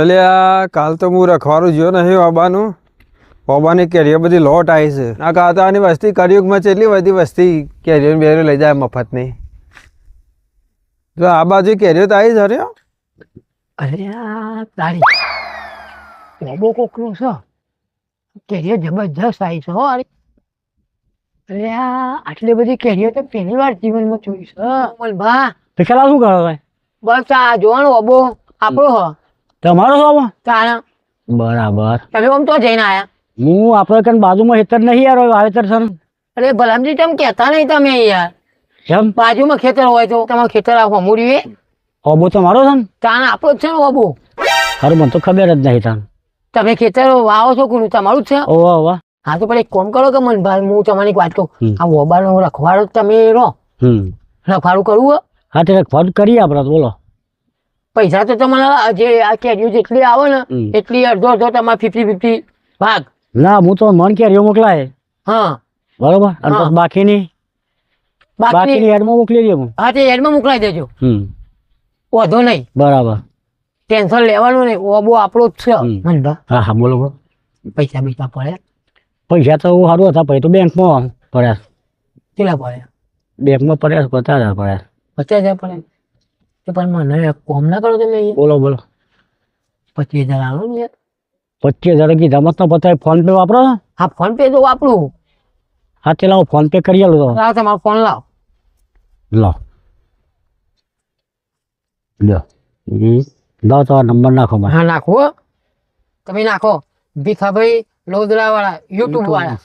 એટલે આ કાલ તો હું રખવાનું જ્યો નહીં બાબાનું. બાબાની કેરીઓ બધી લોટ આવી છે. આ કાતાની વસ્તી કળિયુગમાં છે એટલી બધી વસ્તી કેરીઓ બેરીઓ લઈ જાય મફતની. જો આ બાજુ કેરીઓ તો આવી છે. અરે આ તારી ઓબો કોકરો છે. કેરીઓ જબરજસ્ત આવી છે હો. અરે આ આટલી બધી કેરીઓ તો પહેલી વાર જીવનમાં જોઈ છે. અમલભા તો ખેલા શું કરો ભાઈ? બસ આ જોવાનું ઓબો આપણો હ તમારો છો તારા. બરાબર. તમે આમ તો જઈને આયા. હું આપણે કઈ બાજુમાં ખેતર નહીં યાર વાવેતર છે ને. અરે ભલામજી તમે કહેતા નહીં તમે યાર. એમ બાજુમાં ખેતર હોય તો તમારું ખેતર આ હમુડ્યું એ ઓબો તમારો છે ને? તારા આપણો જ છે ને ઓબો. સારું મને તો ખબર જ નહીં તાન. તમે ખેતર વાવો છો કોનું તમારું જ છે? ઓવા ઓવા. હા તો પણ એક કામ કરો કે મને ભાઈ હું તમારી એક વાત કહું. આ ઓબાનો રખવાડો તમે રહો. રખવાડું કરવું હો? હા તે રખવાડું કરીએ આપણે તો બોલો. પૈસા તો તમારા જે આ કેરીઓ જેટલી આવે ને એટલી અડધો અડધો તમારે 50-50 ભાગ. ના હું તો મન કેરીઓ મોકલાય. હા બરોબર. અને પછી બાકીની બાકી એડમાં મોકલી દે હું. હા તે એડમાં મોકલાઈ દેજો. વાંધો નહીં. બરાબર. ટેન્શન લેવાનું નહીં. ઓબો આપણો જ છે મનભા. હા હા બોલો બોલો. પૈસા બીજા પડ્યા? પૈસા તો સારું હતા પછી તો બેંકમાં પડ્યા. કેટલા પડ્યા? બેંકમાં પડ્યા 50,000 પડ્યા. 50,000 પડ્યા? તો પણ મને કોમ ના કરો તમે. બોલો બોલો. 25,000 આવો ને યાર. 25,000 કીધા મત ના પતાય. ફોન પે વાપરો? હા ફોન પે તો વાપરું. હા તે લાવો ફોન પે કરી આલો. લાવ તમારો ફોન લાવ. લો લો લાવ તો નંબર નાખો મને. હા નાખો તમે નાખો. ભીખાભાઈ લોદરા વાળા યુટ્યુબ વાળા.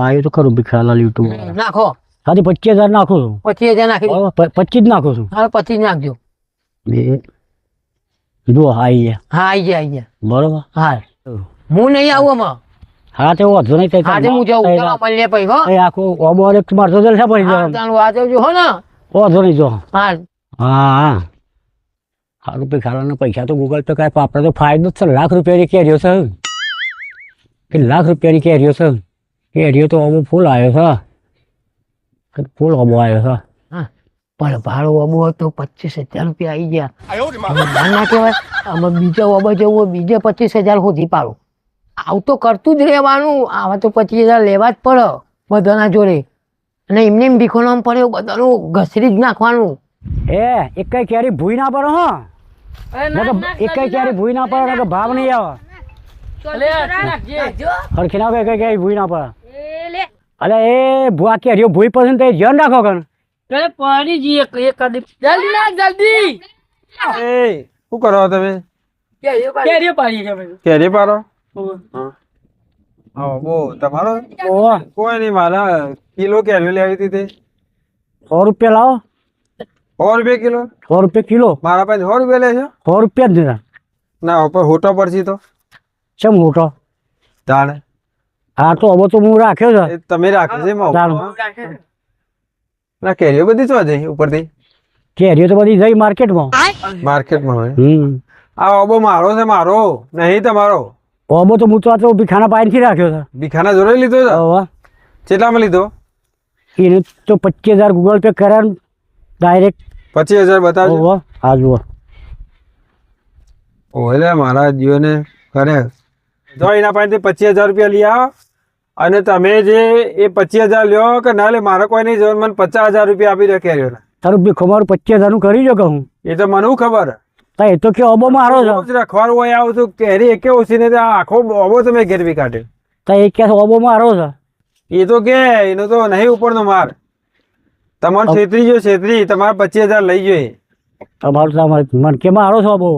આવ્યું તો ખરું ભીખાલાલ યુટ્યુબ વાળા. નાખો. હા 25,000 નાખું છું. 25,000 નાખી દો. 25 જ નાખું છું. હા 25 નાખજો. જુઓ આવી ગયા. હા આવી ગયા. બરોબર. હા હું નહીં આવું આમાં. હા તે વાંધો નહીં. આજે હું જાઉં ચાલો મળીએ પછી હો. આખું ઓબો એક મારતો જલસા પડી હા જવાનું. ચાલો આજે જો હો ને. વાંધો નહીં જો. હા હા સારું ભીખાલાલના પૈસા તો ગૂગલ પે કાંઈ આપણે તો ફાયદો જ છે. લાખ રૂપિયાની કેરીઓ છે કે લાખ રૂપિયાની કેરીઓ છે. કેરીઓ તો ઓબો ફૂલ આવ્યો છે. ફૂલ ઓબો આવ્યો છે. પણ ભાડો ઓબો તો 25,000 રૂપિયા આવી ગયા. ના કહેવાય. આમાં બીજા ઓબો જવું હોય બીજે 25,000 સુધી પાડો. આવું તો કરતું જ રહેવાનું. આવા તો 25,000 લેવા જ પડે બધાના જોડે. અને એમને એમ ભીખો નામ પડે બધાનું ઘસરી જ નાખવાનું. એક કઈ કેરી ભૂઈ ના પડે હો. એક કઈ કેરી ભૂઈ ના પડે ને ભાવ નહીં આવે. હરખી ના કઈ કઈ ભૂઈ ના પડે. અરે એ ભૂઆ કેરીઓ ભૂઈ પડે ને તો ધ્યાન રાખો કણ. પડી જઈએ જલ્દી ના જલ્દી. એ શું કરો તમે? કેરીઓ પાડીએ છે. કેરી પારો? હા બો તમારો? કોઈ નહીં મારા કિલો કેરીઓ લેવી હતી તે. 100 રૂપિયા લાવો. 100 રૂપિયા કિલો? 100 રૂપિયા કિલો. મારા પાસે 100 રૂપિયા લે છે? 100 રૂપિયા જ દીધા. ના ઉપર હોટો પડશે તો ચમ મોટો તાણે. હા તો હવે તો હું રાખ્યો છે. એ તમે રાખો છે એમાં. ના કેરીઓ બધી ચો જઈ ઉપરથી? કેરીઓ તો બધી જઈ માર્કેટમાં. માર્કેટમાં હોય. આ ઓબો મારો છે, મારો નહીં તમારો. ઓબો તો હું તો આ તો ભીખાના પાસેથી રાખ્યો છે. ભીખાના જોડે લીધો છે? હવે કેટલામાં લીધો? એને તો 25,000 ગૂગલ પે કર્યા ડાયરેક્ટ. 25,000 બતાવજો. હા જુઓ. ઓલે મારા જીવને કરે જો એના પાસેથી 25,000 રૂપિયા લઈ આવો. અને તમે જે એ 25,000 લ્યો કે ના લે મારે કોઈ નહીં જવાનું. મને 50,000 રૂપિયા આપી દો કેરીઓના. તારું ભીખો મારું 25,000 કરી જો કહું. એ તો મને ખબર. એ તો કે ઓબો મારો છે. રખવાનું હોય આવું છું કેરી એકે ઓછી ને આખો ઓબો તમે ઘેરવી કાઢે. તો એ કે ઓબો મારો છે. એ તો કે એનો તો નહીં ઉપરનો માર. તમારે છેતરી જો છેતરી તમારે 25,000 લઈ જોઈએ. તમારું મન કે મારો છે ઓબો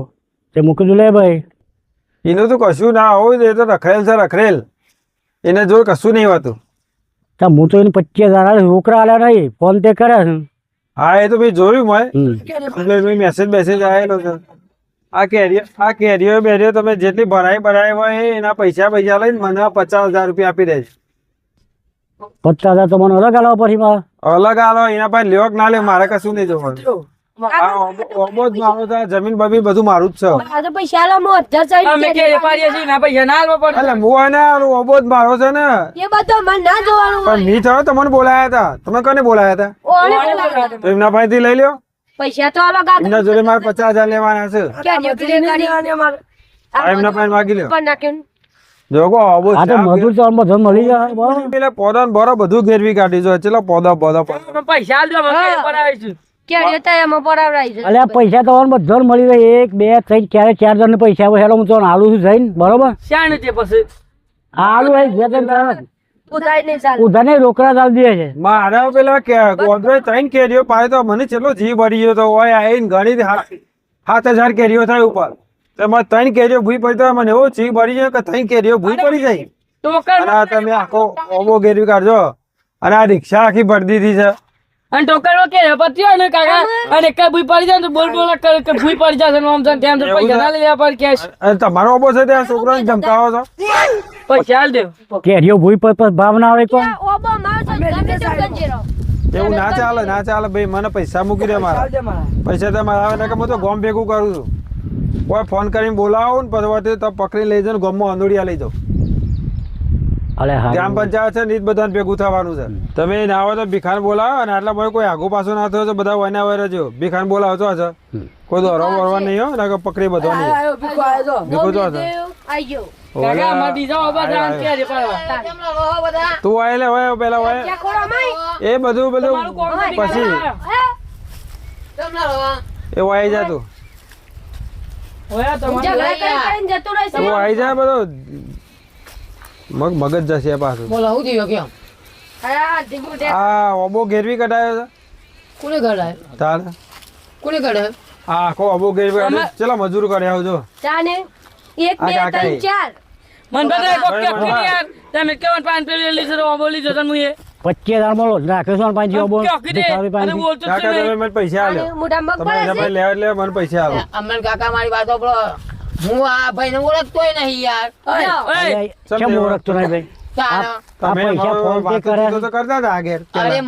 તે મૂકી દઉં લે ભાઈ. એનું તો કશું ના હોય. એ તો રખડેલ છે રખડેલ. એને જો કશું નહીં હોતું. હું તો એને 25,000 રોકડા આલ્યા નહીં ફોન પે કર્યા છે. હા એ તો ભાઈ જોયું મેં મેસેજ આવેલો છે. આ કેરીઓ બેરીઓ તમે જેટલી ભરાઈ હોય એના પૈસા લઈને મને 50,000 રૂપિયા આપી દેજો. 50,000 તો મને અલગ આલવા પછી મારે. અલગ આલો એના પાસે લેવો કે ના લે મારે કશું નહીં જોવાનું. ઓબો જ મારો છે. જમીન બમીન બધું મારું જ છે. પૈસા લો હું 1000 ઓબો જ મારો છે ને. એ બધો મને ના જોવાનું. પણ મી થયો તમને બોલાયા હતા. તમે કોને બોલાયા હતા? તો એમના પાસેથી લઈ લ્યો. પૈસા તો અલગ એમના જોડે મારે 50,000 લેવાના છે. ટાઈમ ના પાઈને માગી લ્યો પણ નાખ્યું જો કો આવો આ તો મજૂર તો બધો મળી જાય બરાબર. પેલા પોદા બોરો બધું ઘેરવી કાઢી જો ચલો પોદા પૈસા આલજો મને પડાવીશું ક્યારે હતા એમાં પડાવડાવી છે અલ્યા પૈસા તો બધો મળી જાય 1 2 3 ક્યારે 4 જણ પૈસા આવે હેલો હું તો હાલું છું જઈને બરોબર શાણ છે પછી હાલું હોય જે તે ઉધાય નહીં ચાલે ઉધાને રોકડા ચાલ દે છે મારા પેલા ગોદરેજ 3 કેરીઓ પાડે તો મને ચેટલો જીવ ભરી ગયો તો ઓય આઈને ગણી 7,000 કેરીઓ થાય ઉપર તો મારે 3 કેરીઓ ભૂઈ પડી તો મને એવો જીવ ભરી ગયો કે 3 કેરીઓ ભૂઈ પડી જાય ટોકર અને આ તમે આખો ઓબો ગેરવી કાઢજો અને આ રિક્ષા આખી ભરી દીધી છે અને ટોકર માં કે પત્યો ને કાકા અને કઈ ભૂઈ પડી જાય તો બોલ કરે કે ભૂઈ પડી જશે ને આમ તેમ તેમ તો પૈસા ના લેવા પર કેશ અને તમારો ઓબો છે ત્યાં છોકરાને ધમકાવો છો પૈસા આલ દે કેરીઓ ભૂઈ પર ભાવ ના આવે કોણ ઓબો મારો છે ગમે તેમ કંજેરો એવું ના ચાલે ભાઈ મને પૈસા મૂકી દે મારા પૈસા તો મારા આવે ને કે હું તો ગોમ ભેગું કરું છું કોઈ ફોન કરીને બોલાવો ને પછી તો પકડી લઈ જાઓ ને ગોમમાં અંદોડિયા લઈ જાઓ અલે હા ગ્રામ પંચાયત છે ને બધાને ભેગું થવાનું છે તમે ના આવો તો ભીખાન બોલાવો અને આટલા ભાઈ કોઈ આગો પાછો ના થયો તો બધા વના વર જો ભીખાન બોલાવો તો છે કોઈ દોરો વરવા નહીં હો ને પકડી બધો નહીં ભીખો તો છે આઈ ગયો કાકા માં બીજા ઓબા જાન કે રે પાડવા તું આય લે હોય પેલા હોય ક્યાં ખોડા માઈ એ બધું પછી એ વાઈ જા તું ઓયા તમારે ઝઘડા કરીને જતો રહેશે તું આઈ જા બધો મગજ જશે પાછું બોલો હું થયો કેમ હા ધીમું દે આ ઓબો ગેરવી કઢાયો છે કોને કઢાય તાર કોને કઢાય આ આખો અબો ગેરવી કઢાયો ચલો મજૂર કરે આવજો ચાને 1 2 આ કાકા 3 4 મન બતાય કોક કે ફરી યાર તમે કેવન પાન પેલી લીધો તો બોલી જતો મુએ 25,000 મળો રાખે છો પાંચ ઓબો ક્યોકી દે અને બોલતો કાકા છે તમે મને પૈસા આલ્યો મોઢા મગ તમે એના પડે ભાઈ લે મને પૈસા આલો અમન કાકા મારી વાતો પડો હું આ ભાઈને ઓળખતોય નહીં યાર ઓય કેમ ઓળખતો નહીં ભાઈ તારો આ તમે પૈસા ફોન પે વાતો કર્યા તો કરતા હતા આગળ અરે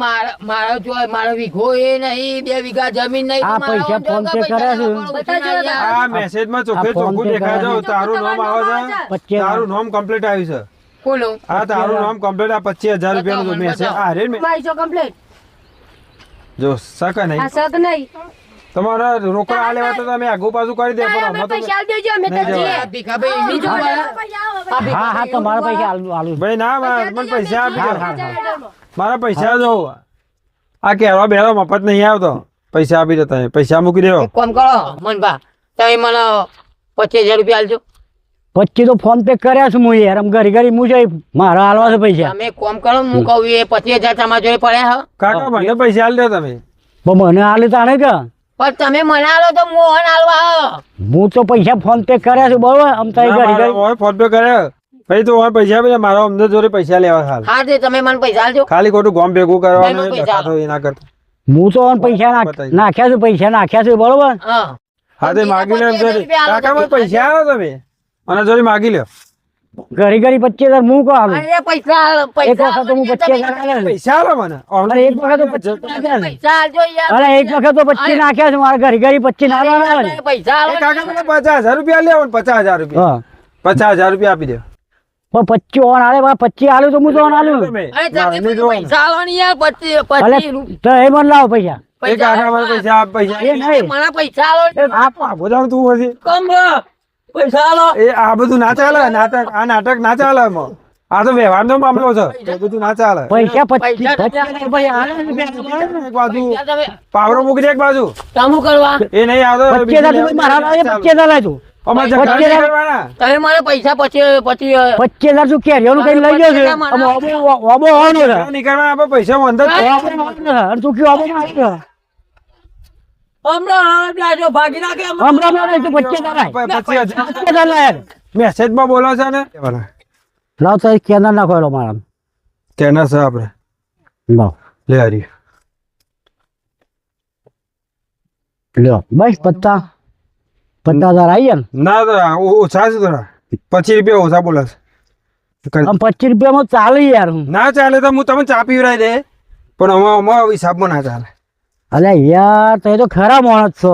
મારો જો મારો વીઘો એ નહીં 2 વીઘા જમીન નહીં આ તો મારો પૈસા જો ફોન પે પૈસા કર્યા ના છે. પડો યાર. આ મેસેજ માં ચોખ્ખે આ ફોન ચોખ્ખું પે દેખાય છે કરાવી. તારું નામ આવે છે 25,000 તારું નામ કમ્પ્લીટ આવ્યું છે કોનું આ તારું નામ કમ્પ્લીટ આ 25,000 રૂપિયાનું મેસેજ આ રે મારી છો કમ્પ્લીટ જો સક નહીં આ સગ નહીં તમારા રોકડા આ લેવા તો તમે આગુ પાછું કરી દે પણ અમે અમે તો પૈસા આલ દેજો અમે નહીં તો જવાય. જઈએ ભીખાભાઈ બીજું બોલો. હા હા તમારા પૈસા આલુ ભાઈ ના મને પૈસા આપી દો હા મારા પૈસા દો આ કહેવા બેરો મફત નહીં આવતો પૈસા આપી દો તમે પૈસા મૂકી દેવો એક કામ કરો મનભા તમે મને 25,000 રૂપિયા આલજો 25 તો ફોન પે કર્યા છે હું યાર આમ ઘરી ઘરી હું જઈ મારા હાલવા છે પૈસા તમે કોમ કરો હું કહું એ 25,000 તમારા જોડે પડ્યા હો કાકા મને પૈસા આલ દો તમે પણ મને હાલે તાણે કે પણ તમે મને આલો તો મોહન આલવા હો. હું તો પૈસા ફોન પે કર્યા છે બરોબર આમ તારી ઘરી ઘરી ઓય ફોન પે કરે ભાઈ તો ઓય પૈસા આપી દે મારો અમને જોડે પૈસા લેવા હાલ હા તે તમે મને પૈસા આલજો ખાલી ખોટું ગોમ ભેગું કરવાનું નહીં, પૈસા દેખાતો એના કરતા હું તો આમ પૈસા બતાવી. નાખ્યા છે પૈસા નાખ્યા છે બરોબર હા હા તે માગી લો એમ જોડે 25,000 કાકા મને પૈસા આલો તમે અને જોડે માગી લ્યો ઘરી ઘરી 25,000 હું કહું અરે પૈસા એક પૈસા વખત તો હું 25,000 આલ્યા છે. પૈસા આલો મને અરે એક વખત તો 25 નાખ્યા છે. પૈસા આલજો યાર અરે એક વખત તો 25 નાખ્યા છે મારા ઘરી ઘરી 25 ના આલવાના ને. પૈસા એ કાકા મને 50,000 રૂપિયા લેવો ને 50,000 રૂપિયા હા 50,000 રૂપિયા આપી દો પણ 25 ઓન આલે 25 આલ્યું તો હું તો ઓન આલ્યું તમે અરે તમે ના, એમની જોવાનું. પૈસા આલો ને યાર 25 અલે 25 તો એ મને લાવો પૈસા એ કાકા મને પૈસા આપ પૈસા એ નહીં મને પૈસા આલો આ બધા તું હતી કમ પૈસા આલો એ આ બધું ના ચાલે નાટક આ નાટક ના ચાલે એમાં આ તો વ્યવહારનો મામલો છે એ બધું ના ચાલે પૈસા 25 પૈસા 25 ભાઈ આલે ને બે. એક બાજુ તમે પાવરો મૂકી દે એક બાજુ કામું કરવા એ નહીં આવતો 25,000 તું મારા લાવે 25,000 લાય તું અમારે ઝઘડા નહીં 25,000 કરવાના. તમે મને પૈસા પછી 25,000 શું કેરીઓનું કઈ લઈ ગયો છે આમ ઓબો હોવાનો છે ઝઘડા નહીં કરવાના, આપણે પૈસા અંદર જ છે. ઓબો હોવાનો છે. અને તું કયો ઓબો માં આવ્યો છે? હમણાં ભાગી નાખે હમણાં લાય તું 25,000 લાય. 25,000 લાય. મેસેજમાં બોલો છે ને લાવ તો એ કેનાર નાખો એલો મારા કેના છે આપણે લાવ લે હરી લ્યો બસ 50,000 આવી ગયા ને ના તો ઓછા છે થોડા 25 રૂપિયા ઓછા બોલે છે આમ 25 રૂપિયામાં ચાલે યાર ના ચાલે તો હું તમને ચા પીવડાવી દે પણ અમારા હિસાબમાં ના ચાલે અલે યાર તો એ તો ખરા માણસ છો